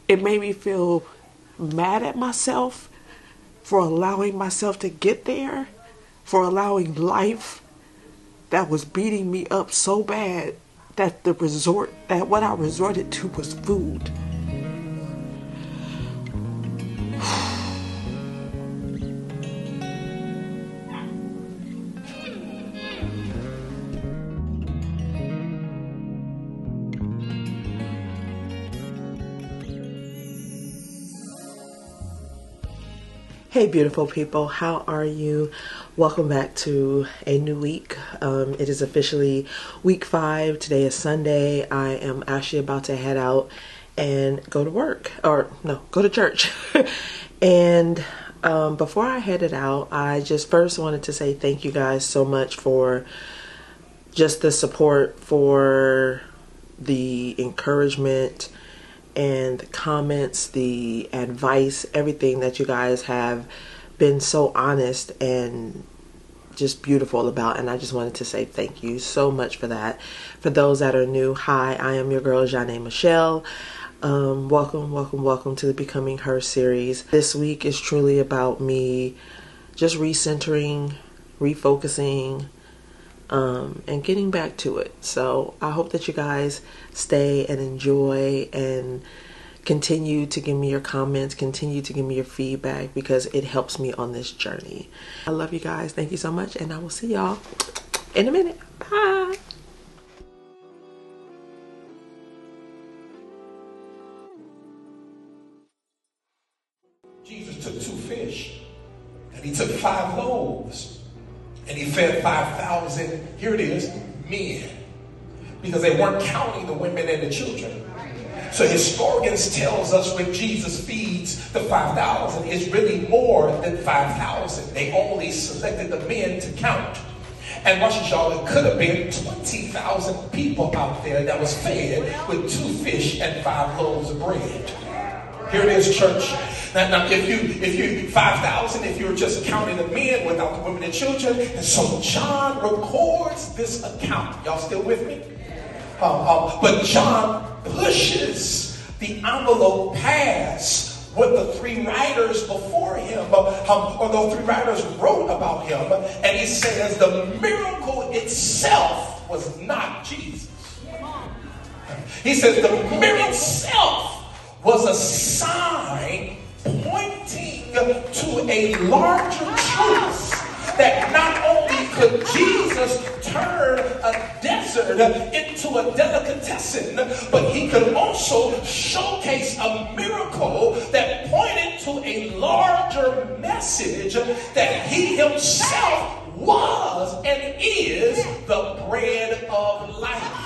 It made me feel mad at myself for allowing myself to get there, for allowing life that was beating me up so bad that what I resorted to was food. Hey beautiful people, how are you? Welcome back to a new week. It is officially week 5. Today is Sunday. I am actually about to head out and go to work, or no, go to church. And before I headed out, I just first wanted to say thank you guys so much for just the support, for the encouragement and the comments, the advice, everything that you guys have been so honest and just beautiful about. And I just wanted to say thank you so much for that. For those that are new, hi, I am your girl, Janae Michelle. Welcome to the Becoming Her series. This week is truly about me just recentering, refocusing, and getting back to it. So I hope that you guys stay and enjoy and continue to give me your comments, continue to give me your feedback, because it helps me on this journey. I love you guys. Thank you so much, and I will see y'all in a minute. Bye. Jesus took 2 fish and he took 5 loaves. And he fed 5,000, here it is, men. Because they weren't counting the women and the children. So historians tells us when Jesus feeds the 5,000, it's really more than 5,000. They only selected the men to count. And watch y'all, it could have been 20,000 people out there that was fed with 2 fish and 5 loaves of bread. Here it is, church. Now if you 5,000, if you're just counting the men without the women and children. And so John records this account. Y'all still with me? But John pushes the envelope past what the 3 writers before him, or the 3 writers wrote about him. And he says the miracle itself was not Jesus. He says the miracle itself was a sign pointing to a larger truth, that not only could Jesus turn a desert into a delicatessen, but he could also showcase a miracle that pointed to a larger message, that he himself was and is the bread of life.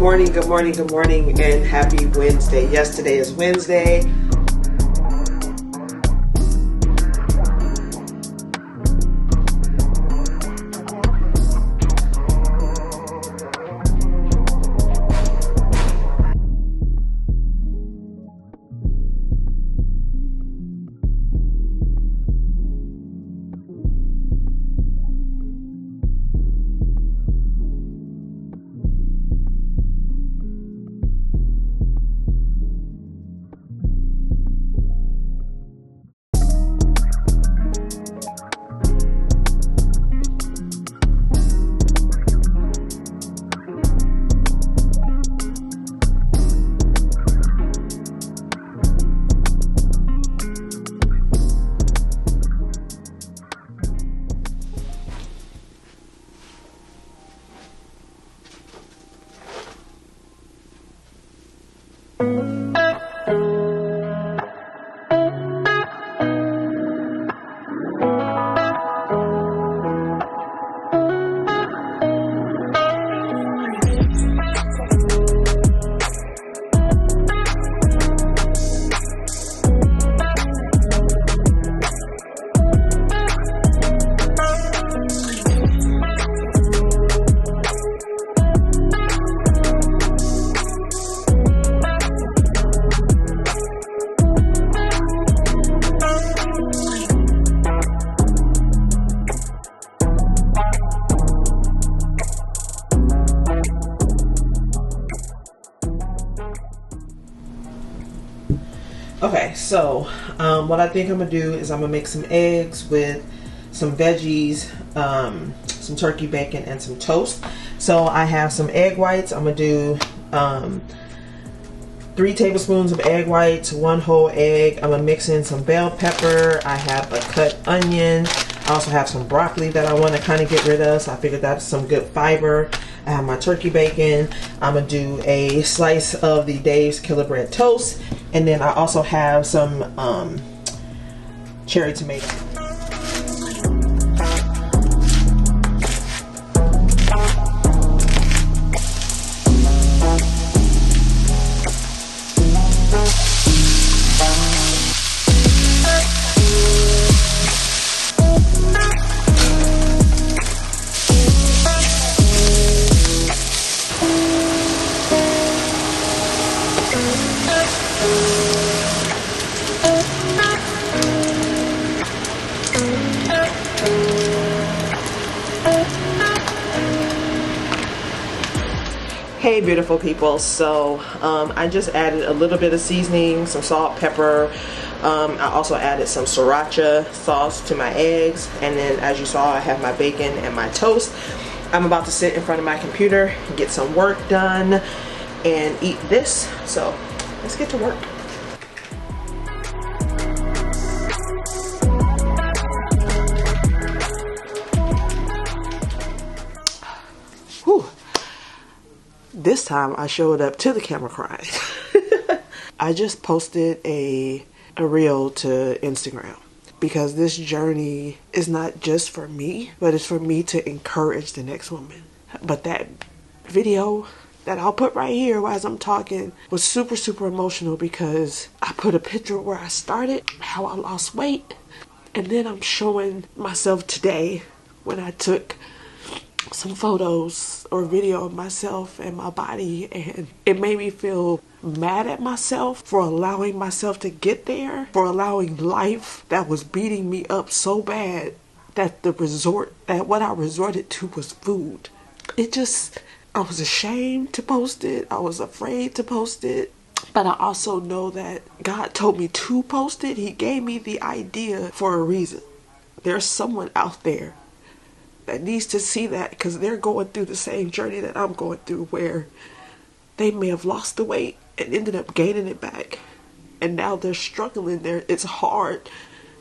morning, good morning, good morning, and happy Wednesday. Yes, today is Wednesday. Okay, so what I think I'm gonna do is I'm gonna make some eggs with some veggies, some turkey bacon, and some toast. So I have some egg whites. I'm gonna do 3 tablespoons of egg whites, 1 whole egg. I'm gonna mix in some bell pepper. I have a cut onion. I also have some broccoli that I want to kind of get rid of, so I figured that's some good fiber. I have my turkey bacon. I'm gonna do a slice of the Dave's Killer Bread toast, and then I also have some cherry tomato. Hey beautiful people, so I just added a little bit of seasoning, some salt, pepper. I also added some sriracha sauce to my eggs, and then as you saw I have my bacon and my toast. I'm about to sit in front of my computer and get some work done and eat this, so let's get to work. Whew. This time I showed up to the camera crying. I just posted a reel to Instagram because this journey is not just for me, but it's for me to encourage the next woman. But that video that I'll put right here as I'm talking was super, super emotional because I put a picture where I started, how I lost weight, and then I'm showing myself today when I took some photos or video of myself and my body, and it made me feel mad at myself for allowing myself to get there, for allowing life that was beating me up so bad that what I resorted to was food. I was ashamed to post it. I was afraid to post it. But I also know that God told me to post it. He gave me the idea for a reason. There's someone out there that needs to see that because they're going through the same journey that I'm going through, where they may have lost the weight and ended up gaining it back, and now they're struggling there. It's hard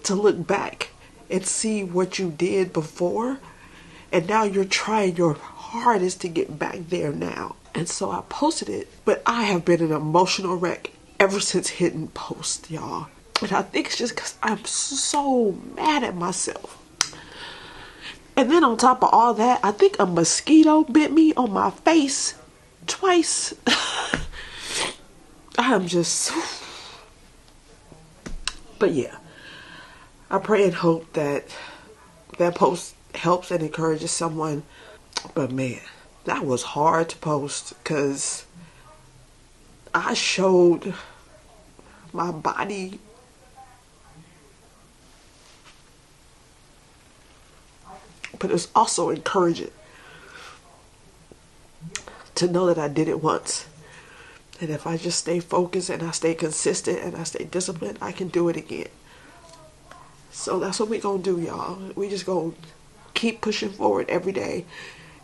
to look back and see what you did before, and now you're trying your hardest to get back there now. And so I posted it, but I have been an emotional wreck ever since hitting post, y'all. And I think it's just because I'm so mad at myself. And then on top of all that, I think a mosquito bit me on my face twice. I'm just, but yeah, I pray and hope that that post helps and encourages someone. But man, that was hard to post because I showed my body, but it's also encouraging to know that I did it once. And if I just stay focused and I stay consistent and I stay disciplined, I can do it again. So that's what we gonna do, y'all. We just gonna keep pushing forward every day.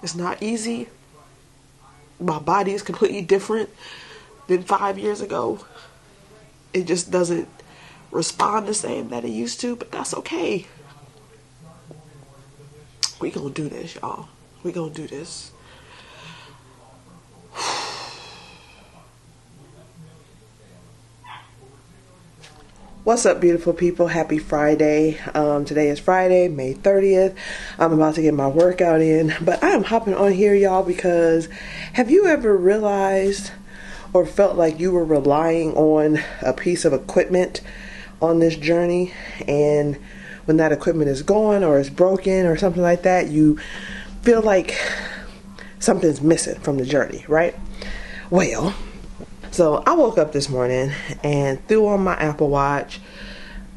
It's not easy. My body is completely different than 5 years ago. It just doesn't respond the same that it used to, but that's okay. We gonna do this, y'all. We gonna do this. What's up, beautiful people? Happy Friday. Today is Friday, May 30th. I'm about to get my workout in, but I'm hopping on here, y'all, because have you ever realized or felt like you were relying on a piece of equipment on this journey, and when that equipment is gone or is broken or something like that, you feel like something's missing from the journey, right? Well, so I woke up this morning and threw on my Apple Watch,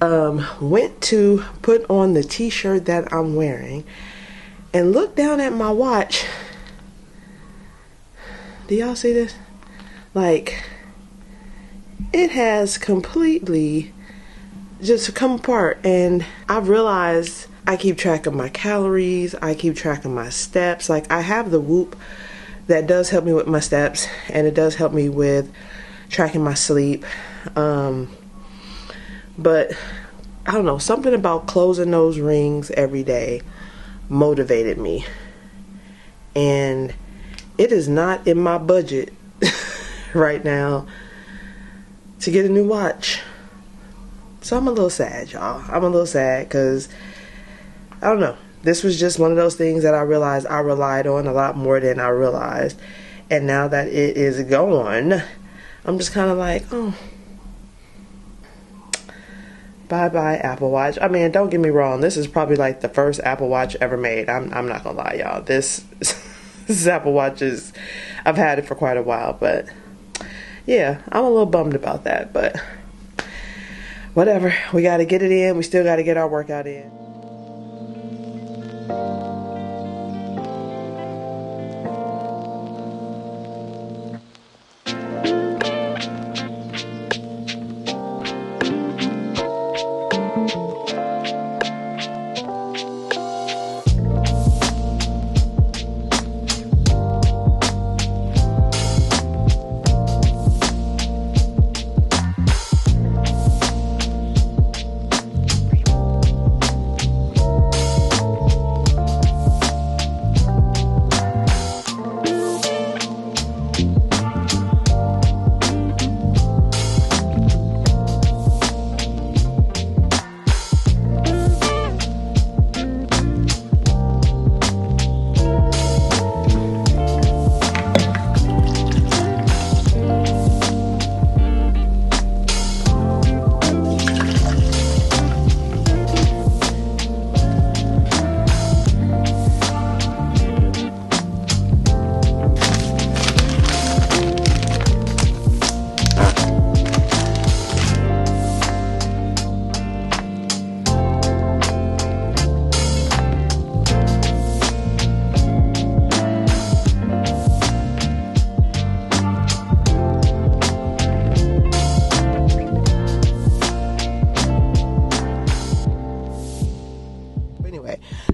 went to put on the t-shirt that I'm wearing, and looked down at my watch. Do y'all see this? Like, it has completely just come apart, and I've realized I keep track of my calories, I keep track of my steps. Like, I have the Whoop that does help me with my steps, and it does help me with tracking my sleep. But I don't know, something about closing those rings every day motivated me. And it is not in my budget right now to get a new watch. So I'm a little sad, y'all. I'm a little sad because, I don't know, this was just one of those things that I realized I relied on a lot more than I realized. And now that it is gone, I'm just kind of like, oh, bye-bye Apple Watch. I mean, don't get me wrong, this is probably like the first Apple Watch ever made. I'm not gonna lie, y'all. This Apple Watch is, I've had it for quite a while, but yeah, I'm a little bummed about that, but whatever. We gotta get it in. We still gotta get our workout in.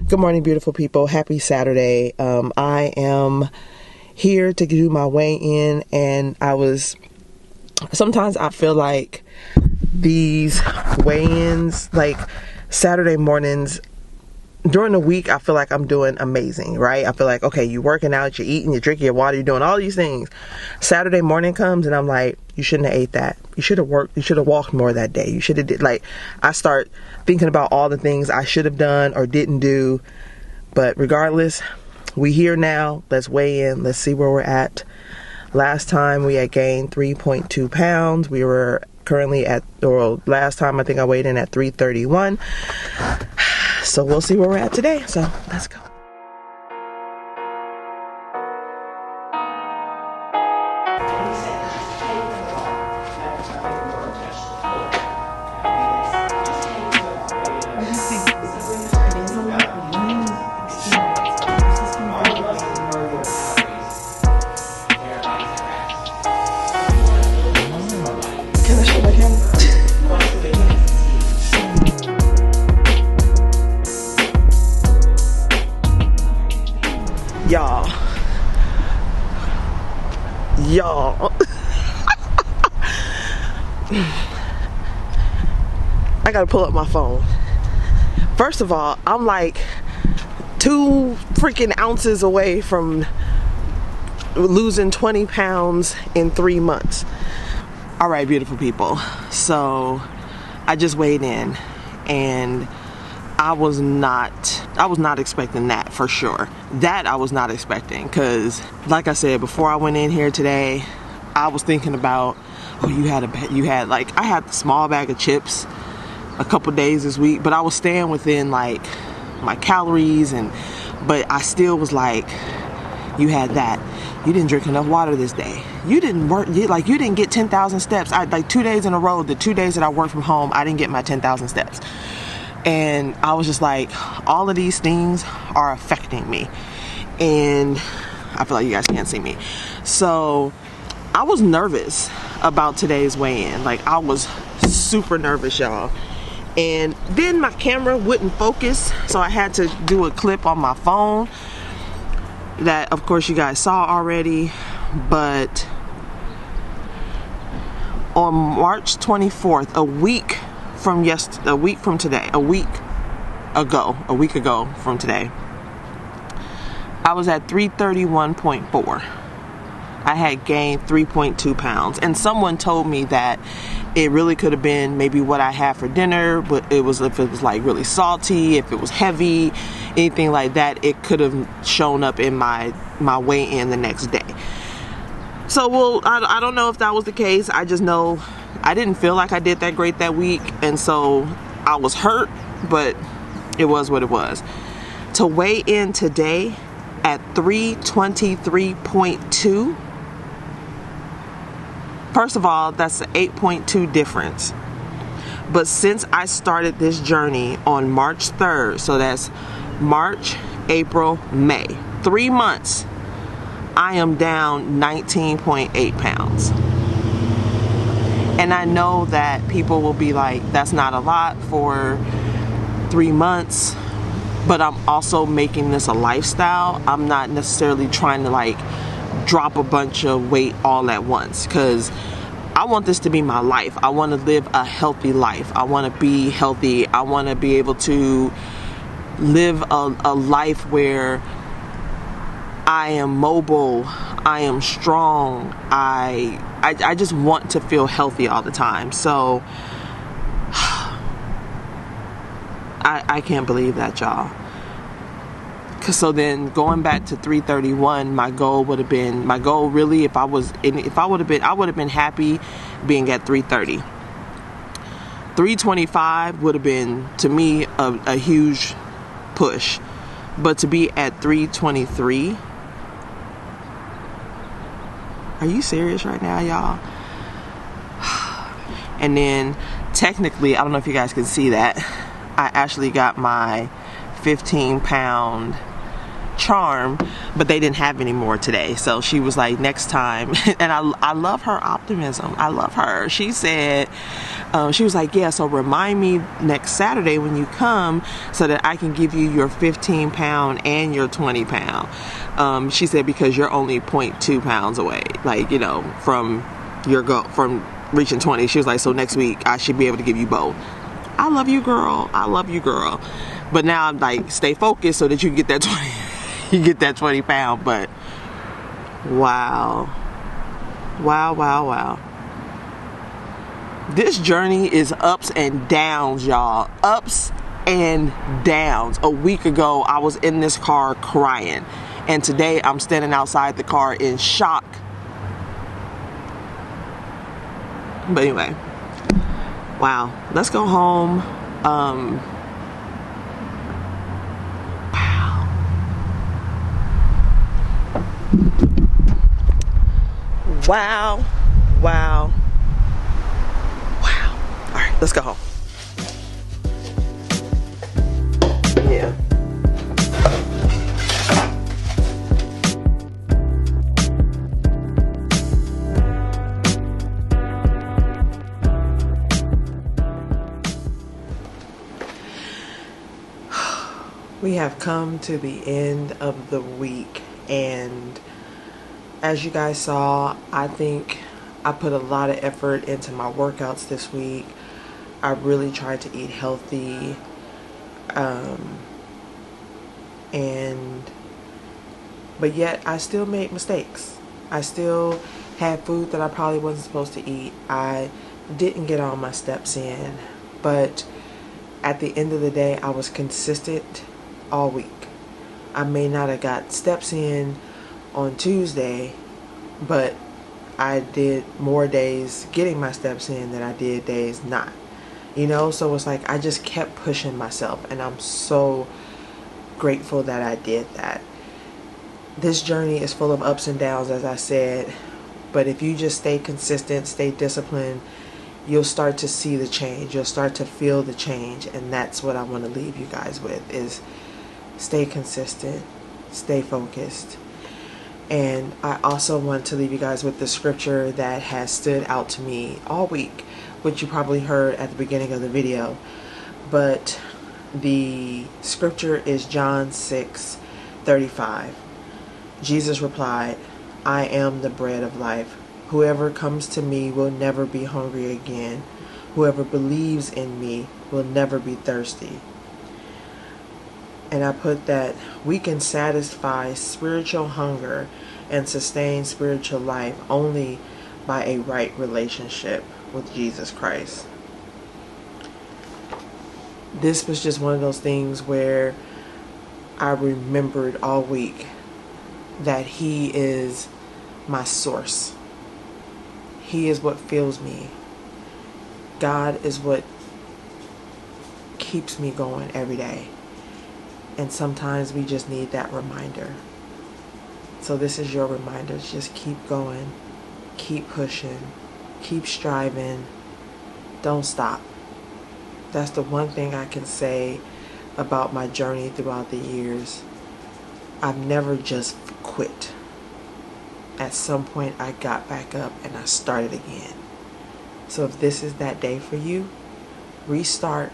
Good morning, beautiful people. Happy Saturday. I am here to do my weigh-in, and sometimes I feel like these weigh-ins, like Saturday mornings, during the week, I feel like I'm doing amazing, right? I feel like, okay, you're working out, you're eating, you're drinking your water, you're doing all these things. Saturday morning comes and I'm like, you shouldn't have ate that. You should have worked, you should have walked more that day. You should have I start thinking about all the things I should have done or didn't do. But regardless, we here now. Let's weigh in. Let's see where we're at. Last time we had gained 3.2 pounds. We were currently at, or last time I think I weighed in at 331. So we'll see where we're at today. So let's go. Y'all, I gotta pull up my phone. First of all, I'm like 2 freaking ounces away from losing 20 pounds in 3 months. All right, beautiful people. So I just weighed in, and I was not expecting that, for sure. That I was not expecting, because like I said, before I went in here today, I was thinking about, oh, I had a small bag of chips a couple days this week, but I was staying within like my calories, but I still was like, you had that. You didn't drink enough water this day. You didn't work, you didn't get 10,000 steps. Like 2 days in a row, the 2 days that I worked from home, I didn't get my 10,000 steps. And I was just like, all of these things are affecting me. And I feel like you guys can't see me. So I was nervous about today's weigh-in. Like, I was super nervous, y'all. And then my camera wouldn't focus, so I had to do a clip on my phone that, of course, you guys saw already. But on March 24th, a week ago from today, I was at 331.4. I had gained 3.2 pounds, and someone told me that it really could have been maybe what I had for dinner, but if it was like really salty, if it was heavy, anything like that, it could have shown up in my weigh-in the next day. So, well, I don't know if that was the case. I just know I didn't feel like I did that great that week, and so I was hurt, but it was what it was. To weigh in today at 323.2, first of all, that's an 8.2 difference. But since I started this journey on March 3rd, so that's March, April, May, 3 months, I am down 19.8 pounds. And I know that people will be like, that's not a lot for 3 months, but I'm also making this a lifestyle. I'm not necessarily trying to like drop a bunch of weight all at once, because I want this to be my life. I want to live a healthy life. I want to be healthy. I want to be able to live a life where I am mobile, I am strong, I just want to feel healthy all the time. So I can't believe that, y'all. So then going back to 331, my goal really, I would have been happy being at 330. 325 would have been, to me, a huge push. But to be at 323, are you serious right now, y'all? And then technically, I don't know if you guys can see that, I actually got my 15-pound charm, but they didn't have any more today. So she was like, next time. And I love her optimism. I love her. She said, she was like, yeah, so remind me next Saturday when you come so that I can give you your 15-pound and your 20-pound. She said, because you're only 0.2 pounds away, like, you know, from reaching 20. She was like, so next week I should be able to give you both. I love you, girl. I love you, girl. But now I'm like, stay focused so that you get that 20. You get that 20 pound. But wow. This journey is ups and downs, y'all. Ups and downs. A week ago, I was in this car crying. And today, I'm standing outside the car in shock But anyway, wow, let's go home. Wow, wow, wow. All right, let's go home. Yeah. We have come to the end of the week, and as you guys saw, I think I put a lot of effort into my workouts this week. I really tried to eat healthy, but yet I still made mistakes. I still had food that I probably wasn't supposed to eat. I didn't get all my steps in, but at the end of the day, I was consistent all week. I may not have got steps in on Tuesday, but I did more days getting my steps in than I did days not. So it's like I just kept pushing myself, and I'm so grateful that I did that. This journey is full of ups and downs, as I said, but if you just stay consistent, stay disciplined, you'll start to see the change. You'll start to feel the change, and that's what I want to leave you guys with, is stay consistent, stay focused. And I also want to leave you guys with the scripture that has stood out to me all week, which you probably heard at the beginning of the video. But the scripture is John 6:35. Jesus replied, "I am the bread of life. Whoever comes to me will never be hungry again. Whoever believes in me will never be thirsty." And I put that we can satisfy spiritual hunger and sustain spiritual life only by a right relationship with Jesus Christ. This was just one of those things where I remembered all week that He is my source. He is what fills me. God is what keeps me going every day. And sometimes we just need that reminder. So this is your reminder. Just keep going. Keep pushing. Keep striving. Don't stop. That's the one thing I can say about my journey throughout the years. I've never just quit. At some point I got back up and I started again. So if this is that day for you, restart.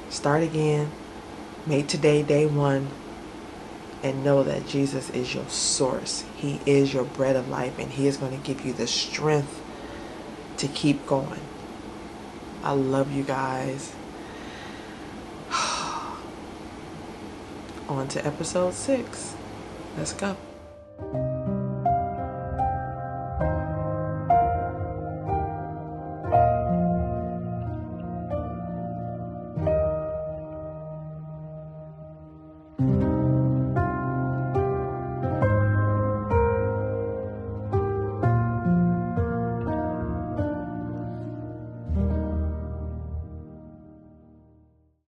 Start again. Make today day one, and know that Jesus is your source. He is your bread of life, and He is going to give you the strength to keep going. I love you guys. On to episode 6. Let's go.